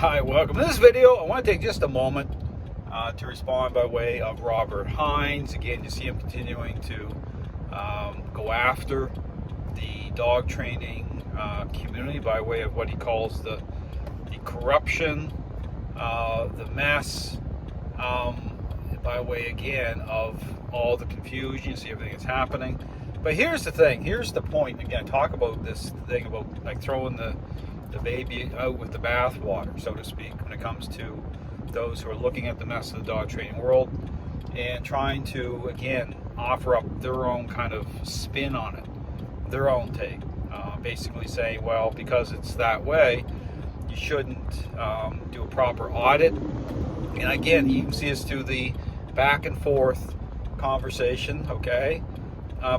Hi, welcome to this video. I want to take just a moment to respond by way of Robert Hines. Again, you see him continuing to go after the dog training community by way of what he calls the corruption, the mess, by way again of all the confusion. You see everything that's happening. But here's the thing, here's the point. Again, talk about this thing about like throwing the baby out with the bathwater, so to speak, when it comes to those who are looking at the mess of the dog training world and trying to, again, offer up their own kind of spin on it, their own take. Basically saying, well, because it's that way, you shouldn't do a proper audit. And again, you can see us through the back and forth conversation, okay,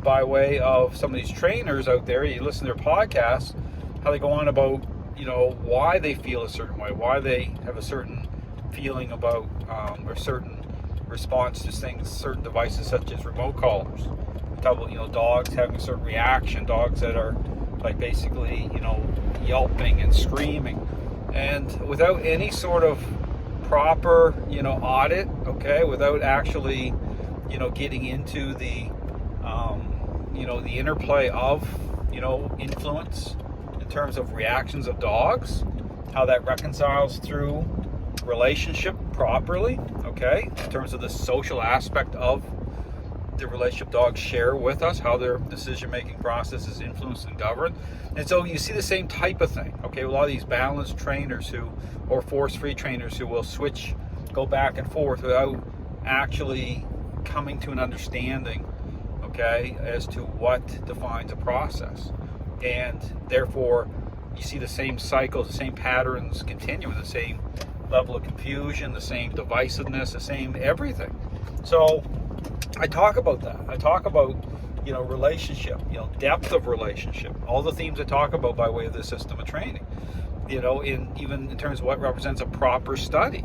by way of some of these trainers out there. You listen to their podcasts, how they go on about, you know, why they feel a certain way, why they have a certain feeling about or certain response to things, certain devices such as remote collars. Talk about, you know, dogs having a certain reaction, dogs that are like basically, you know, yelping and screaming, and without any sort of proper, you know, audit, okay, without actually, you know, getting into the you know, the interplay of, you know, influence in terms of reactions of dogs, how that reconciles through relationship properly, okay, in terms of the social aspect of the relationship dogs share with us, how their decision-making process is influenced and governed. And so you see the same type of thing, okay, with a lot of these balanced trainers who, or force-free trainers who will switch, go back and forth without actually coming to an understanding, okay, as to what defines a process. And therefore, you see the same cycles, the same patterns continue, the same level of confusion, the same divisiveness, the same everything. So I talk about that. I talk about, you know, relationship, you know, depth of relationship, all the themes I talk about by way of the system of training, you know, even in terms of what represents a proper study,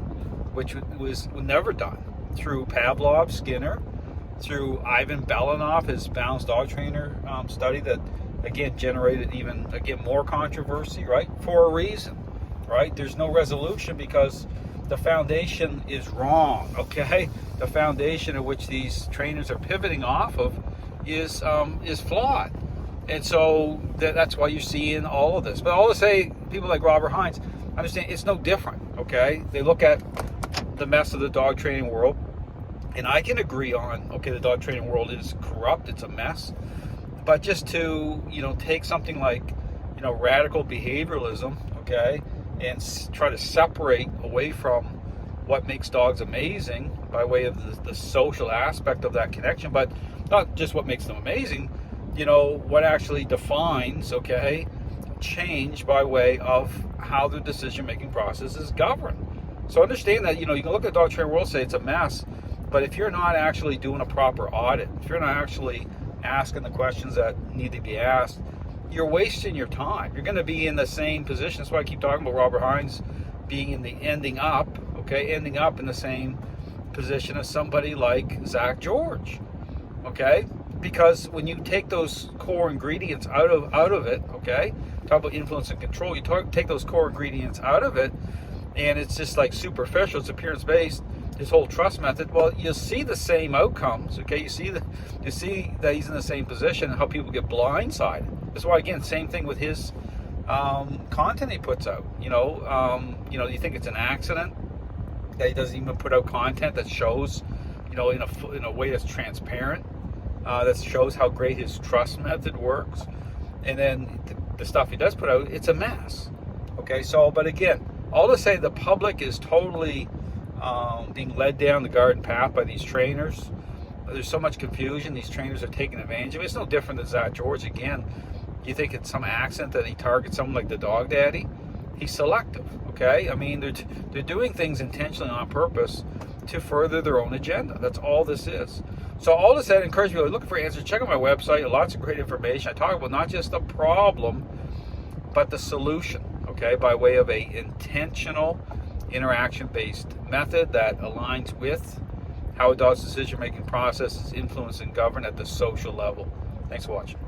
which was never done through Pavlov, Skinner, through Ivan Belanov, his balanced dog trainer study that, again, generated even, again, more controversy, right, for a reason, right? There's no resolution because the foundation is wrong, okay? The foundation at which these trainers are pivoting off of is flawed. And so that's why you're seeing all of this. But all to say, people like Robert Hines, understand it's no different, okay? They look at the mess of the dog training world, and I can agree on, okay, the dog training world is corrupt, it's a mess. But just to, you know, take something like, you know, radical behavioralism, okay, and try to separate away from what makes dogs amazing by way of the social aspect of that connection, but not just what makes them amazing, you know, what actually defines, okay, change by way of how the decision-making process is governed. So understand that, you know, you can look at the dog training world and say it's a mess, but if you're not actually doing a proper audit, if you're not actually asking the questions that need to be asked, you're wasting your time. You're going to be in the same position. That's why I keep talking about Robert Hines being in the ending up in the same position as somebody like Zach George, okay? Because when you take those core ingredients out of it, okay, talk about influence and control, you take those core ingredients out of it, and it's just like superficial, it's appearance-based, his whole trust method, well, you'll see the same outcomes, okay? You see that he's in the same position and how people get blindsided. That's why, again, same thing with his content he puts out. You know, you think it's an accident that he doesn't even put out content that shows, you know, in a way that's transparent, that shows how great his trust method works. And then the stuff he does put out, it's a mess. Okay, so, but again, all to say the public is totally being led down the garden path by these trainers. There's so much confusion. These trainers are taking advantage of it. It's no different than Zach George. Again, you think it's some accident that he targets someone like the dog daddy? He's selective, okay? I mean, they're doing things intentionally on purpose to further their own agenda. That's all this is. So all this, I encourage you, looking for answers, check out my website. Lots of great information. I talk about not just the problem, but the solution, okay, by way of a intentional interaction-based method that aligns with how a dog's decision-making process is influenced and governed at the social level. Thanks for watching.